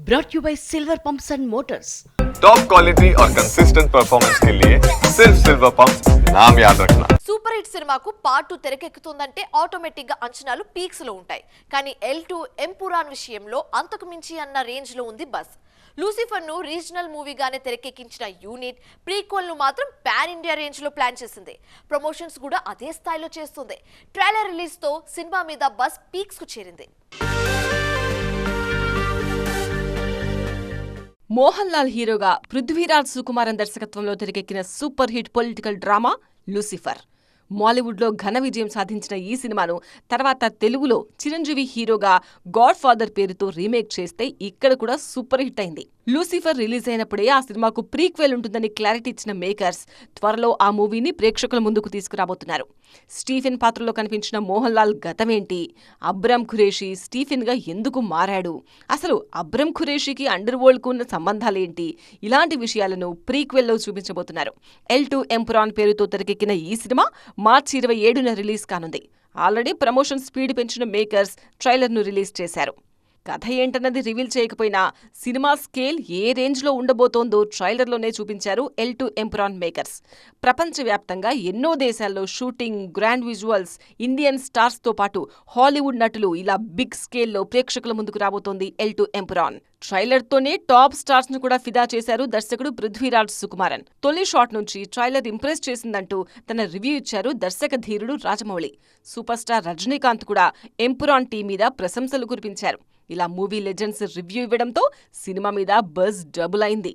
brought you by Silver Pumps and Motors. Top quality और consistent performance के लिए सिर्फ सिल्वर पंप्स नाम याद रखना. సూపర్ హిట్ సినిమాకు పార్ట్ 2 తెరకెక్కుతుందంటే ఆటోమేటిక్ గా అంచనాలు పీక్స్ లో ఉంటాయి. కానీ L2 ఎంపురాన్ విషయంలో అంతకు మించి అన్న రేంజ్ లో ఉంది బస్. లూసిఫర్ ను రీజనల్ మూవీగానే తెరకెక్కించిన యూనిట్ ప్రీక్వెల్ ను మాత్రం పాన్ ఇండియా రేంజ్ లో ప్లాన్ చేసింది. ప్రమోషన్స్ కూడా అదే స్థాయిలో చేస్తుంది. ట్రైలర్ రిలీజ్ తో సినిమా మీద బస్ పీక్స్ కు చేరింది. మోహన్ లాల్ హీరోగా పృథ్వీరాజ్ సుకుమారన్ దర్శకత్వంలో తెరకెక్కిన super hit political drama Lucifer. మాలీవుడ్లో ఘన విజయం సాధించిన ఈ సినిమాను తర్వాత తెలుగులో చిరంజీవి హీరోగా గాడ్ ఫాదర్ పేరుతో రీమేక్ చేస్తే ఇక్కడ కూడా సూపర్ హిట్ అయింది. లూసిఫర్ రిలీజ్ అయినప్పుడే ఆ సినిమాకు ప్రీక్వెల్ ఉంటుందని క్లారిటీ ఇచ్చిన మేకర్స్ త్వరలో ఆ మూవీని ప్రేక్షకుల ముందుకు తీసుకురాబోతున్నారు. స్టీఫెన్ పాత్రలో కనిపించిన మోహన్ లాల్ గతమేంటి, అబ్రమ్ ఖురేషీ స్టీఫెన్ గా ఎందుకు మారాడు, అసలు అబ్రమ్ ఖురేషీకి అండర్ వరల్డ్ కు ఉన్న సంబంధాలేంటి, ఇలాంటి విషయాలను ప్రీక్వెల్లో చూపించబోతున్నారు. L2 ఎంపురాన్ పేరుతో తెరకెక్కిన ఈ సినిమా మార్చి 27న రిలీజ్ కానుంది. ఆల్రెడీ ప్రమోషన్ స్పీడ్ పెంచిన మేకర్స్ ట్రైలర్ను రిలీజ్ చేశారు. కథ ఏంటన్నది రివీల్ చేయకపోయినా సినిమా స్కేల్ ఏ రేంజ్లో ఉండబోతోందో ట్రైలర్లోనే చూపించారు L2 ఎంపురాన్ మేకర్స్. ప్రపంచవ్యాప్తంగా ఎన్నో దేశాల్లో షూటింగ్, గ్రాండ్ విజువల్స్, ఇండియన్ స్టార్స్తో పాటు హాలీవుడ్ నటులు ఇలా బిగ్ స్కేల్లో ప్రేక్షకుల ముందుకు రాబోతోంది L2 ఎంపురాన్. ట్రైలర్తోనే టాప్ స్టార్స్ ను కూడా ఫిదా చేశారు దర్శకుడు పృథ్వీరాజ్ సుకుమారన్. తొలి షాట్ నుంచి ట్రైలర్ ఇంప్రెస్ చేసిందంటూ తన రివ్యూ ఇచ్చారు దర్శక ధీరుడు రాజమౌళి. సూపర్ స్టార్ రజనీకాంత్ కూడా ఎంపురాన్ టీం మీద ప్రశంసలు కురిపించారు. ఇలా మూవీ లెజెండ్స్ రివ్యూ ఇవ్వడంతో సినిమా మీద బజ్ డబుల్ అయింది.